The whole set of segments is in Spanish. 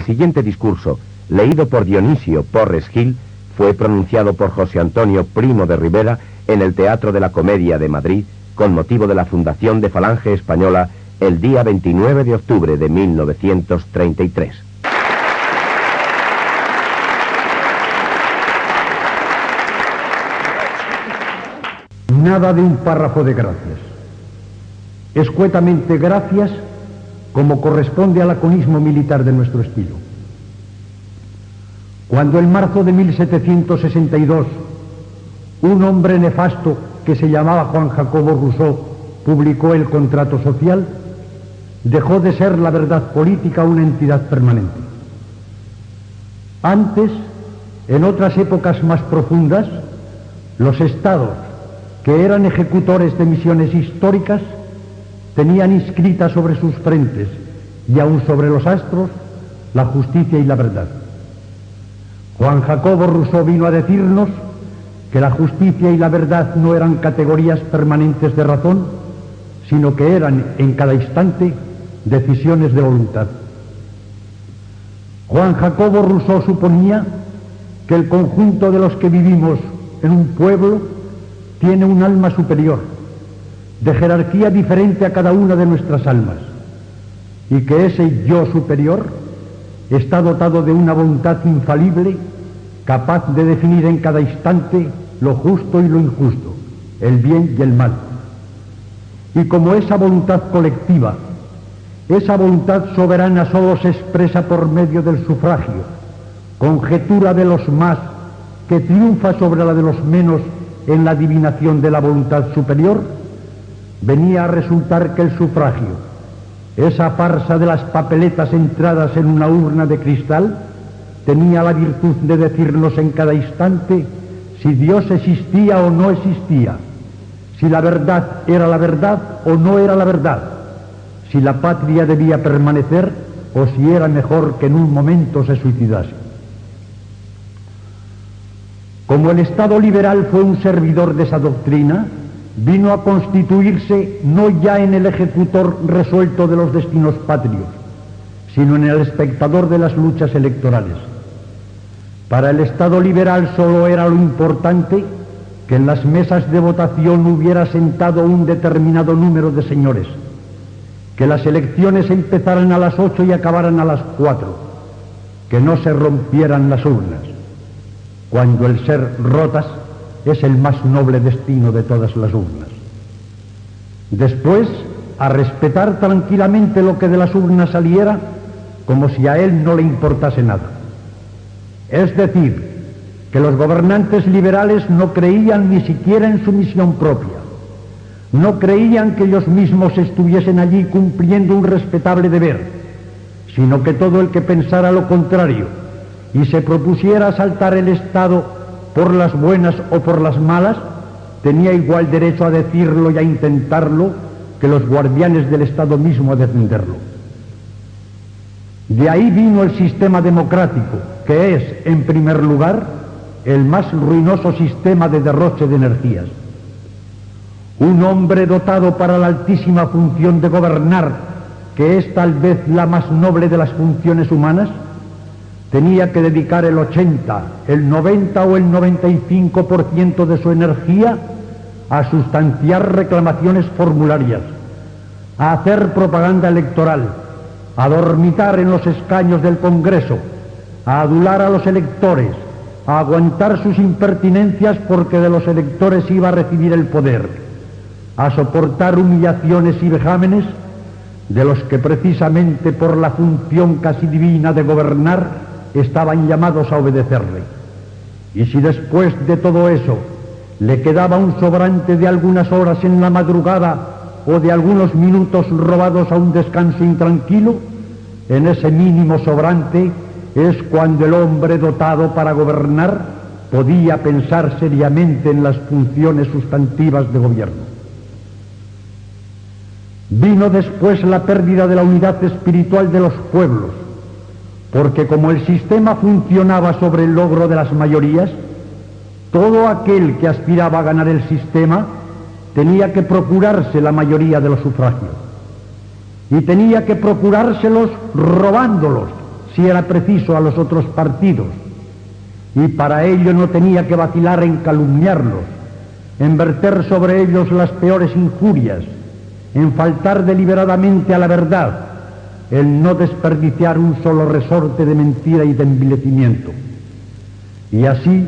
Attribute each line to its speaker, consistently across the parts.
Speaker 1: El siguiente discurso, leído por Dionisio Porres Gil, fue pronunciado por José Antonio Primo de Rivera en el Teatro de la Comedia de Madrid, con motivo de la fundación de Falange Española el día 29 de octubre de 1933.
Speaker 2: Nada de un párrafo de gracias. Escuetamente gracias, como corresponde al laconismo militar de nuestro estilo. Cuando en marzo de 1762 un hombre nefasto que se llamaba Juan Jacobo Rousseau publicó el Contrato Social, dejó de ser la verdad política una entidad permanente. Antes, en otras épocas más profundas, los estados, que eran ejecutores de misiones históricas, tenían inscritas sobre sus frentes y aún sobre los astros la justicia y la verdad. Juan Jacobo Rousseau vino a decirnos que la justicia y la verdad no eran categorías permanentes de razón, sino que eran en cada instante decisiones de voluntad. Juan Jacobo Rousseau suponía que el conjunto de los que vivimos en un pueblo tiene un alma superior, de jerarquía diferente a cada una de nuestras almas, y que ese yo superior está dotado de una voluntad infalible, capaz de definir en cada instante lo justo y lo injusto, el bien y el mal. Y como esa voluntad colectiva, esa voluntad soberana solo se expresa por medio del sufragio, conjetura de los más que triunfa sobre la de los menos en la adivinación de la voluntad superior, venía a resultar que el sufragio, esa farsa de las papeletas entradas en una urna de cristal, tenía la virtud de decirnos en cada instante si Dios existía o no existía, si la verdad era la verdad o no era la verdad, si la patria debía permanecer o si era mejor que en un momento se suicidase. Como el Estado liberal fue un servidor de esa doctrina, vino a constituirse no ya en el ejecutor resuelto de los destinos patrios, sino en el espectador de las luchas electorales. Para el Estado liberal solo era lo importante que en las mesas de votación hubiera sentado un determinado número de señores, que las elecciones empezaran a las 8 y acabaran a las 4, que no se rompieran las urnas, cuando el ser rotas es el más noble destino de todas las urnas. Después, a respetar tranquilamente lo que de las urnas saliera, como si a él no le importase nada. Es decir, que los gobernantes liberales no creían ni siquiera en su misión propia. No creían que ellos mismos estuviesen allí cumpliendo un respetable deber, sino que todo el que pensara lo contrario y se propusiera asaltar el Estado por las buenas o por las malas, tenía igual derecho a decirlo y a intentarlo que los guardianes del Estado mismo a defenderlo. De ahí vino el sistema democrático, que es, en primer lugar, el más ruinoso sistema de derroche de energías. Un hombre dotado para la altísima función de gobernar, que es tal vez la más noble de las funciones humanas, tenía que dedicar el 80, el 90 o el 95% de su energía a sustanciar reclamaciones formularias, a hacer propaganda electoral, a dormitar en los escaños del Congreso, a adular a los electores, a aguantar sus impertinencias porque de los electores iba a recibir el poder, a soportar humillaciones y vejámenes de los que precisamente por la función casi divina de gobernar estaban llamados a obedecerle. Y si después de todo eso le quedaba un sobrante de algunas horas en la madrugada o de algunos minutos robados a un descanso intranquilo, en ese mínimo sobrante es cuando el hombre dotado para gobernar podía pensar seriamente en las funciones sustantivas de gobierno. Vino después la pérdida de la unidad espiritual de los pueblos, porque como el sistema funcionaba sobre el logro de las mayorías, todo aquel que aspiraba a ganar el sistema tenía que procurarse la mayoría de los sufragios, y tenía que procurárselos robándolos, si era preciso, a los otros partidos, y para ello no tenía que vacilar en calumniarlos, en verter sobre ellos las peores injurias, en faltar deliberadamente a la verdad, en no desperdiciar un solo resorte de mentira y de envilecimiento. Y así,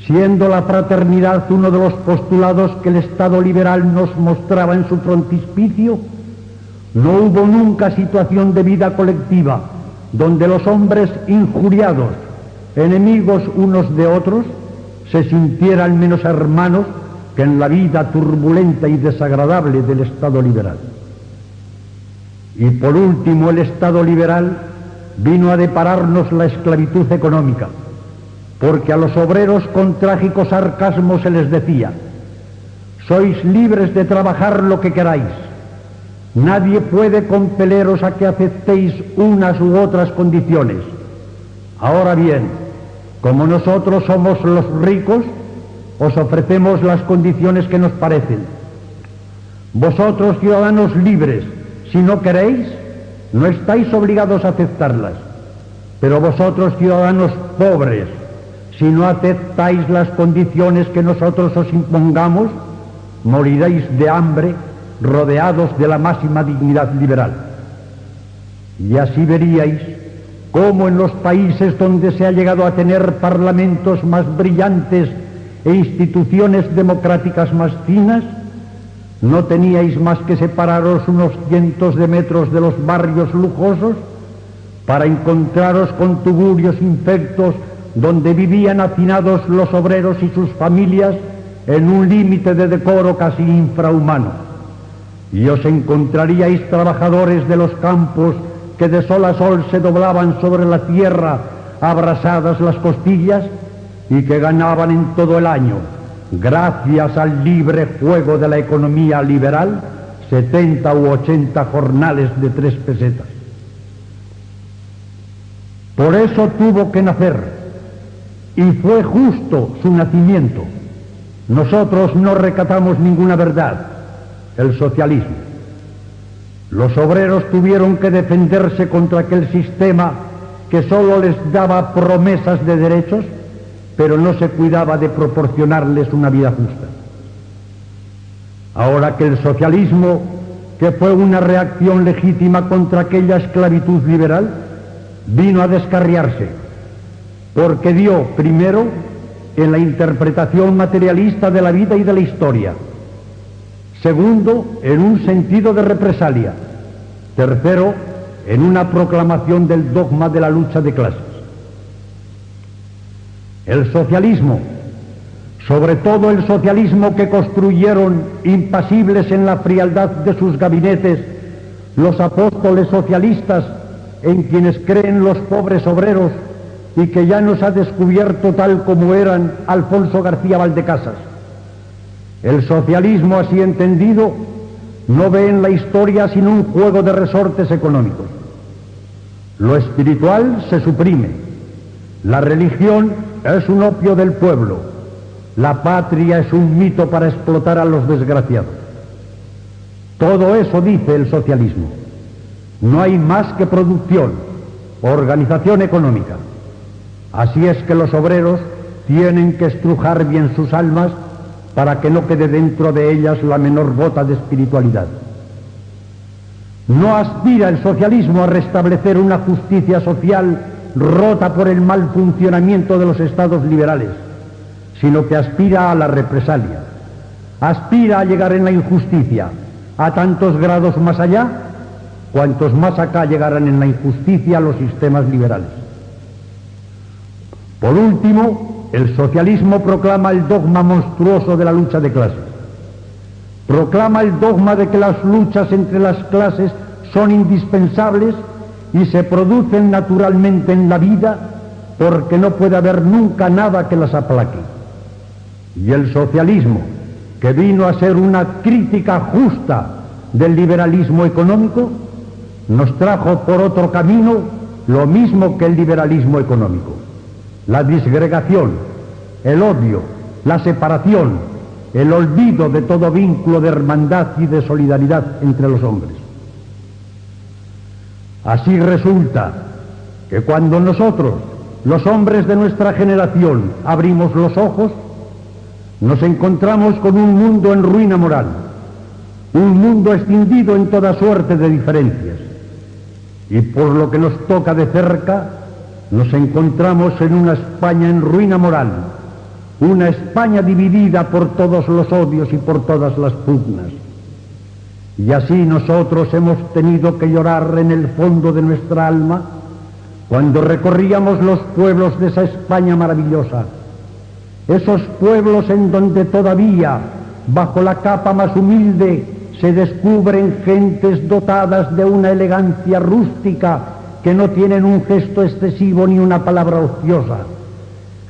Speaker 2: siendo la fraternidad uno de los postulados que el Estado liberal nos mostraba en su frontispicio, no hubo nunca situación de vida colectiva donde los hombres injuriados, enemigos unos de otros, se sintieran menos hermanos que en la vida turbulenta y desagradable del Estado liberal. Y por último, el Estado liberal vino a depararnos la esclavitud económica, porque a los obreros con trágico sarcasmo se les decía: sois libres de trabajar lo que queráis, nadie puede compeleros a que aceptéis unas u otras condiciones. Ahora bien, como nosotros somos los ricos, os ofrecemos las condiciones que nos parecen. Vosotros, ciudadanos libres, si no queréis, no estáis obligados a aceptarlas. Pero vosotros, ciudadanos pobres, si no aceptáis las condiciones que nosotros os impongamos, moriréis de hambre, rodeados de la máxima dignidad liberal. Y así veríais cómo en los países donde se ha llegado a tener parlamentos más brillantes e instituciones democráticas más finas, no teníais más que separaros unos cientos de metros de los barrios lujosos para encontraros con tugurios infectos donde vivían hacinados los obreros y sus familias en un límite de decoro casi infrahumano. Y os encontraríais trabajadores de los campos que de sol a sol se doblaban sobre la tierra abrasadas las costillas y que ganaban en todo el año, gracias al libre juego de la economía liberal, 70 u 80 jornales de 3 pesetas. Por eso tuvo que nacer, y fue justo su nacimiento. Nosotros no recatamos ninguna verdad, el socialismo. Los obreros tuvieron que defenderse contra aquel sistema que solo les daba promesas de derechos, pero no se cuidaba de proporcionarles una vida justa. Ahora que el socialismo, que fue una reacción legítima contra aquella esclavitud liberal, vino a descarriarse, porque dio, primero, en la interpretación materialista de la vida y de la historia; segundo, en un sentido de represalia; tercero, en una proclamación del dogma de la lucha de clases. El socialismo, sobre todo el socialismo que construyeron impasibles en la frialdad de sus gabinetes los apóstoles socialistas en quienes creen los pobres obreros y que ya nos ha descubierto tal como eran Alfonso García Valdecasas. El socialismo, así entendido, no ve en la historia sino un juego de resortes económicos. Lo espiritual se suprime, la religión es un opio del pueblo, la patria es un mito para explotar a los desgraciados. Todo eso dice el socialismo. No hay más que producción, organización económica. Así es que los obreros tienen que estrujar bien sus almas para que no quede dentro de ellas la menor gota de espiritualidad. No aspira el socialismo a restablecer una justicia social rota por el mal funcionamiento de los estados liberales, sino que aspira a la represalia. Aspira a llegar en la injusticia a tantos grados más allá, cuantos más acá llegaran en la injusticia los sistemas liberales. Por último, el socialismo proclama el dogma monstruoso de la lucha de clases. Proclama el dogma de que las luchas entre las clases son indispensables y se producen naturalmente en la vida porque no puede haber nunca nada que las aplaque. Y el socialismo, que vino a ser una crítica justa del liberalismo económico, nos trajo por otro camino lo mismo que el liberalismo económico: la disgregación, el odio, la separación, el olvido de todo vínculo de hermandad y de solidaridad entre los hombres. Así resulta que cuando nosotros, los hombres de nuestra generación, abrimos los ojos, nos encontramos con un mundo en ruina moral, un mundo escindido en toda suerte de diferencias, y por lo que nos toca de cerca, nos encontramos en una España en ruina moral, una España dividida por todos los odios y por todas las pugnas. Y así nosotros hemos tenido que llorar en el fondo de nuestra alma cuando recorríamos los pueblos de esa España maravillosa, esos pueblos en donde todavía, bajo la capa más humilde, se descubren gentes dotadas de una elegancia rústica que no tienen un gesto excesivo ni una palabra ociosa,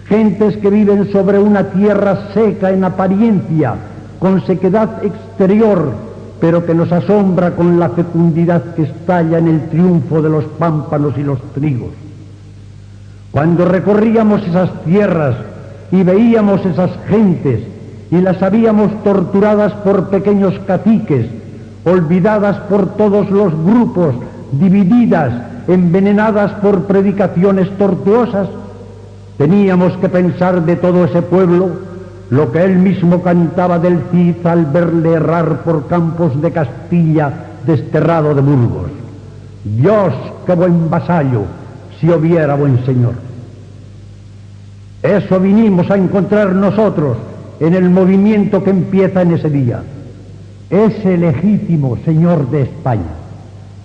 Speaker 2: gentes que viven sobre una tierra seca en apariencia, con sequedad exterior, pero que nos asombra con la fecundidad que estalla en el triunfo de los pámpanos y los trigos. Cuando recorríamos esas tierras y veíamos esas gentes y las habíamos torturadas por pequeños caciques, olvidadas por todos los grupos, divididas, envenenadas por predicaciones tortuosas, teníamos que pensar de todo ese pueblo lo que él mismo cantaba del Cid al verle errar por campos de Castilla desterrado de Burgos: Dios, qué buen vasallo, si hubiera buen señor. Eso vinimos a encontrar nosotros en el movimiento que empieza en ese día. Ese legítimo señor de España,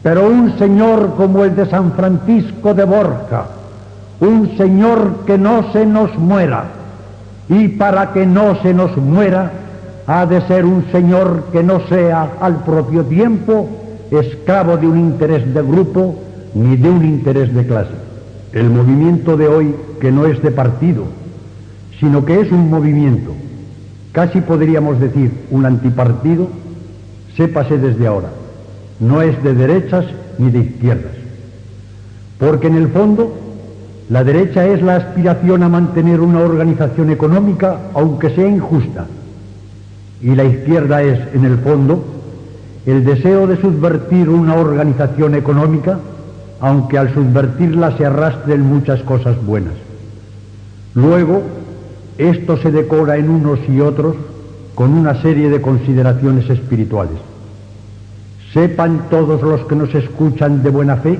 Speaker 2: pero un señor como el de San Francisco de Borja, un señor que no se nos muera, y para que no se nos muera ha de ser un señor que no sea al propio tiempo esclavo de un interés de grupo ni de un interés de clase. El movimiento de hoy, que no es de partido, sino que es un movimiento, casi podríamos decir un antipartido, sépase desde ahora, no es de derechas ni de izquierdas, porque en el fondo la derecha es la aspiración a mantener una organización económica, aunque sea injusta, y la izquierda es, en el fondo, el deseo de subvertir una organización económica, aunque al subvertirla se arrastren muchas cosas buenas. Luego, esto se decora en unos y otros con una serie de consideraciones espirituales. Sepan todos los que nos escuchan de buena fe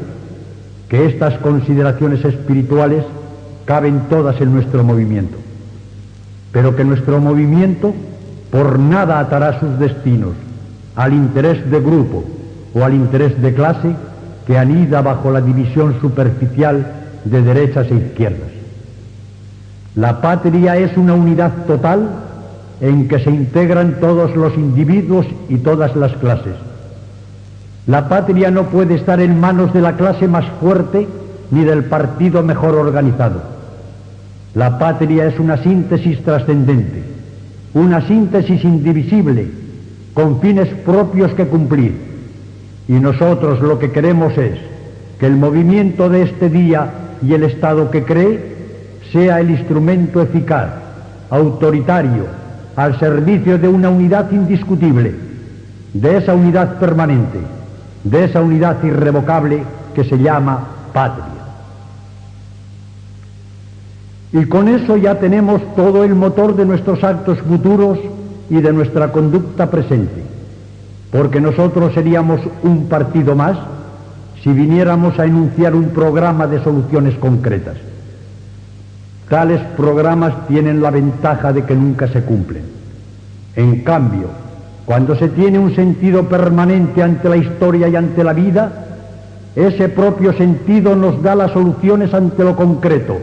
Speaker 2: que estas consideraciones espirituales caben todas en nuestro movimiento, pero que nuestro movimiento por nada atará sus destinos al interés de grupo o al interés de clase que anida bajo la división superficial de derechas e izquierdas. La patria es una unidad total en que se integran todos los individuos y todas las clases. La patria no puede estar en manos de la clase más fuerte ni del partido mejor organizado. La patria es una síntesis trascendente, una síntesis indivisible, con fines propios que cumplir. Y nosotros lo que queremos es que el movimiento de este día y el Estado que cree sea el instrumento eficaz, autoritario, al servicio de una unidad indiscutible, de esa unidad permanente, de esa unidad irrevocable que se llama patria. Y con eso ya tenemos todo el motor de nuestros actos futuros y de nuestra conducta presente, porque nosotros seríamos un partido más si viniéramos a enunciar un programa de soluciones concretas. Tales programas tienen la ventaja de que nunca se cumplen. En cambio, cuando se tiene un sentido permanente ante la historia y ante la vida, ese propio sentido nos da las soluciones ante lo concreto,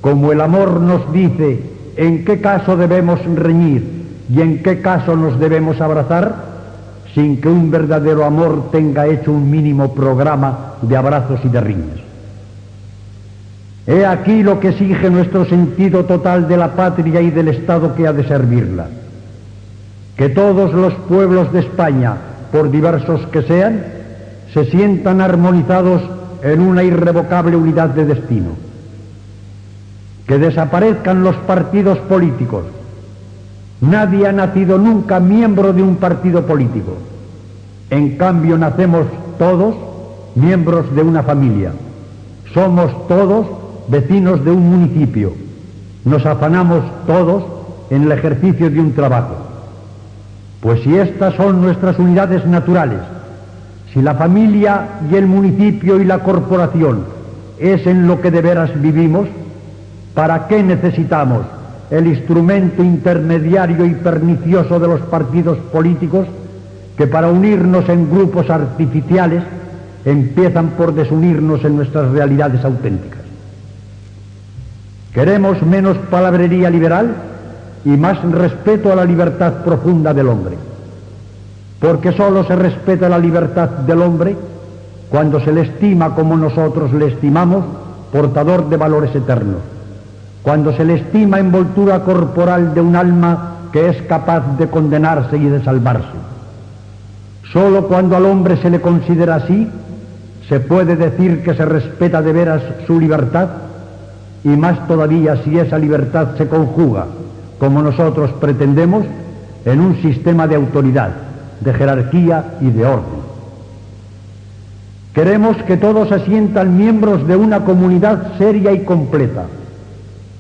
Speaker 2: como el amor nos dice en qué caso debemos reñir y en qué caso nos debemos abrazar, sin que un verdadero amor tenga hecho un mínimo programa de abrazos y de riñas. He aquí lo que exige nuestro sentido total de la patria y del Estado que ha de servirla. Que todos los pueblos de España, por diversos que sean, se sientan armonizados en una irrevocable unidad de destino. Que desaparezcan los partidos políticos. Nadie ha nacido nunca miembro de un partido político. En cambio, nacemos todos miembros de una familia. Somos todos vecinos de un municipio. Nos afanamos todos en el ejercicio de un trabajo. Pues si estas son nuestras unidades naturales, si la familia y el municipio y la corporación es en lo que de veras vivimos, ¿para qué necesitamos el instrumento intermediario y pernicioso de los partidos políticos que para unirnos en grupos artificiales empiezan por desunirnos en nuestras realidades auténticas? Queremos menos palabrería liberal y más respeto a la libertad profunda del hombre, porque sólo se respeta la libertad del hombre cuando se le estima como nosotros le estimamos, portador de valores eternos, cuando se le estima envoltura corporal de un alma que es capaz de condenarse y de salvarse. Sólo cuando al hombre se le considera así, se puede decir que se respeta de veras su libertad, y más todavía si esa libertad se conjuga, como nosotros pretendemos, en un sistema de autoridad, de jerarquía y de orden. Queremos que todos se sientan miembros de una comunidad seria y completa,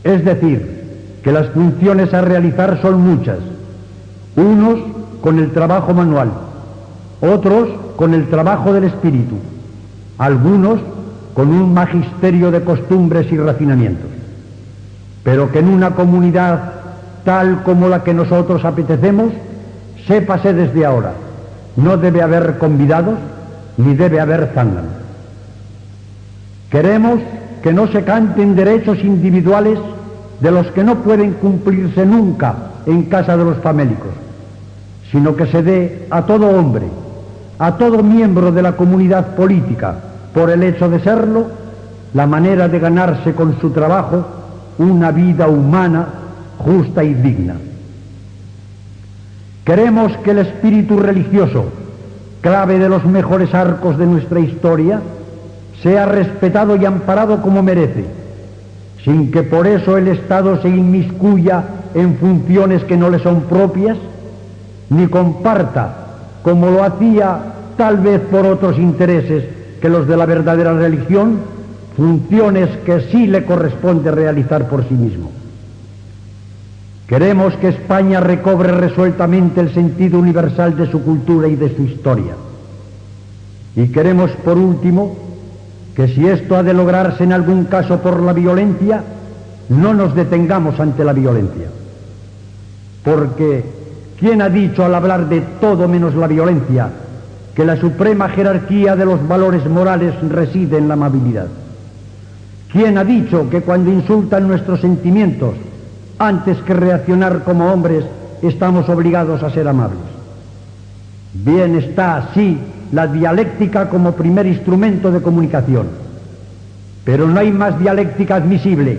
Speaker 2: es decir, que las funciones a realizar son muchas, unos con el trabajo manual, otros con el trabajo del espíritu, algunos con un magisterio de costumbres y refinamientos, pero que en una comunidad tal como la que nosotros apetecemos, sépase desde ahora, no debe haber convidados ni debe haber zánganos. Queremos que no se canten derechos individuales de los que no pueden cumplirse nunca en casa de los famélicos, sino que se dé a todo hombre, a todo miembro de la comunidad política, por el hecho de serlo, la manera de ganarse con su trabajo una vida humana, justa y digna. Queremos que el espíritu religioso, clave de los mejores arcos de nuestra historia, sea respetado y amparado como merece, sin que por eso el Estado se inmiscuya en funciones que no le son propias, ni comparta, como lo hacía tal vez por otros intereses que los de la verdadera religión, funciones que sí le corresponde realizar por sí mismo. Queremos que España recobre resueltamente el sentido universal de su cultura y de su historia. Y queremos, por último, que si esto ha de lograrse en algún caso por la violencia, no nos detengamos ante la violencia. Porque, ¿quién ha dicho al hablar de todo menos la violencia que la suprema jerarquía de los valores morales reside en la amabilidad? ¿Quién ha dicho que cuando insultan nuestros sentimientos, antes que reaccionar como hombres, estamos obligados a ser amables? Bien está, sí, la dialéctica como primer instrumento de comunicación, pero no hay más dialéctica admisible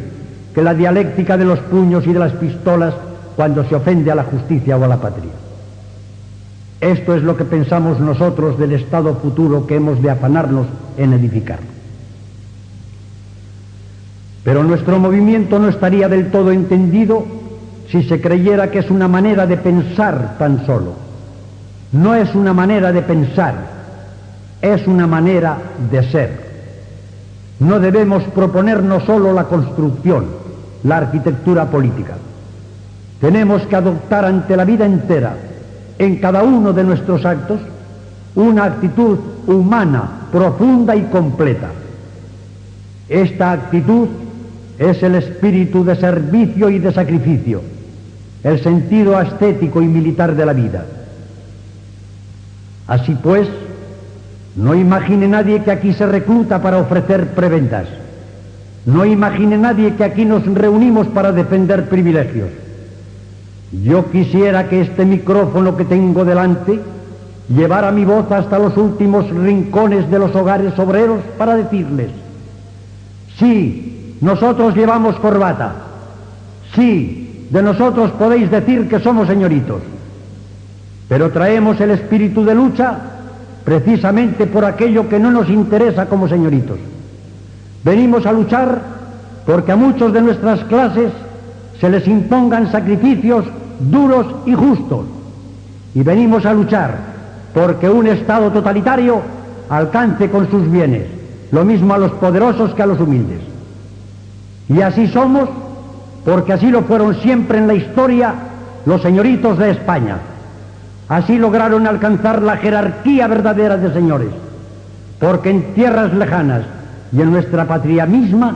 Speaker 2: que la dialéctica de los puños y de las pistolas cuando se ofende a la justicia o a la patria. Esto es lo que pensamos nosotros del Estado futuro que hemos de afanarnos en edificar. Pero nuestro movimiento no estaría del todo entendido si se creyera que es una manera de pensar tan solo. No es una manera de pensar, es una manera de ser. No debemos proponernos solo la construcción, la arquitectura política. Tenemos que adoptar ante la vida entera, en cada uno de nuestros actos, una actitud humana, profunda y completa. Esta actitud es el espíritu de servicio y de sacrificio, el sentido ascético y militar de la vida. Así pues, no imagine nadie que aquí se recluta para ofrecer prebendas. No imagine nadie que aquí nos reunimos para defender privilegios. Yo quisiera que este micrófono que tengo delante llevara mi voz hasta los últimos rincones de los hogares obreros para decirles: sí, nosotros llevamos corbata. Sí, de nosotros podéis decir que somos señoritos. Pero traemos el espíritu de lucha precisamente por aquello que no nos interesa como señoritos. Venimos a luchar porque a muchos de nuestras clases se les impongan sacrificios duros y justos. Y venimos a luchar porque un Estado totalitario alcance con sus bienes lo mismo a los poderosos que a los humildes. Y así somos, porque así lo fueron siempre en la historia los señoritos de España. Así lograron alcanzar la jerarquía verdadera de señores, porque en tierras lejanas y en nuestra patria misma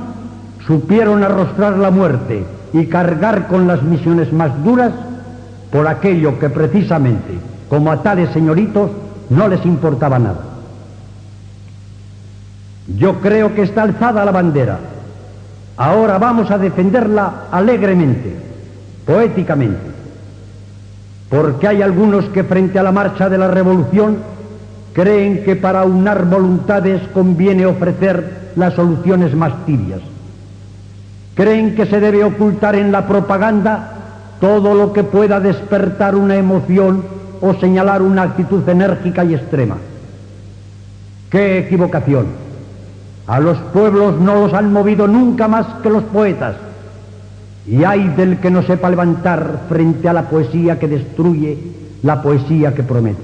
Speaker 2: supieron arrostrar la muerte y cargar con las misiones más duras por aquello que precisamente, como a tales señoritos, no les importaba nada. Yo creo que está alzada la bandera. Ahora vamos a defenderla alegremente, poéticamente, porque hay algunos que frente a la marcha de la revolución creen que para aunar voluntades conviene ofrecer las soluciones más tibias. Creen que se debe ocultar en la propaganda todo lo que pueda despertar una emoción o señalar una actitud enérgica y extrema. ¡Qué equivocación! A los pueblos no los han movido nunca más que los poetas, y ay del que no sepa levantar frente a la poesía que destruye, la poesía que promete.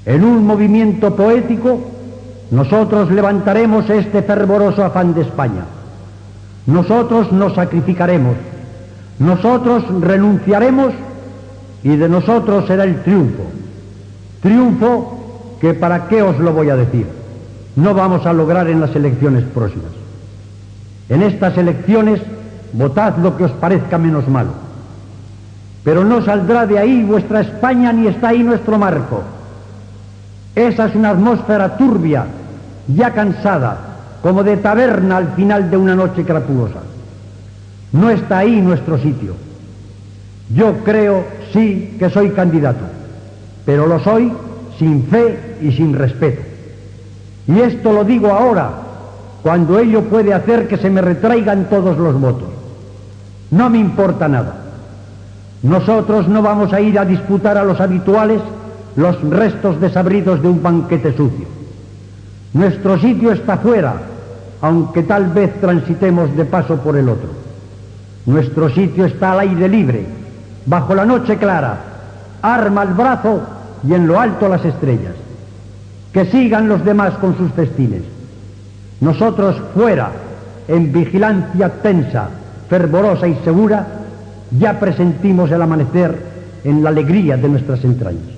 Speaker 2: En un movimiento poético, nosotros levantaremos este fervoroso afán de España. Nosotros nos sacrificaremos, nosotros renunciaremos y de nosotros será el triunfo. Triunfo que, ¿para qué os lo voy a decir?, no vamos a lograr en las elecciones próximas. En estas elecciones votad lo que os parezca menos malo, pero no saldrá de ahí vuestra España ni está ahí nuestro marco. Esa es una atmósfera turbia, ya cansada, como de taberna al final de una noche crapulosa. No está ahí nuestro sitio. Yo creo, sí, que soy candidato, pero lo soy sin fe y sin respeto. Y esto lo digo ahora, cuando ello puede hacer que se me retraigan todos los votos. No me importa nada. Nosotros no vamos a ir a disputar a los habituales los restos desabridos de un banquete sucio. Nuestro sitio está fuera, aunque tal vez transitemos de paso por el otro. Nuestro sitio está al aire libre, bajo la noche clara, arma al brazo y en lo alto las estrellas. Que sigan los demás con sus festines. Nosotros fuera, en vigilancia tensa, fervorosa y segura, ya presentimos el amanecer en la alegría de nuestras entrañas.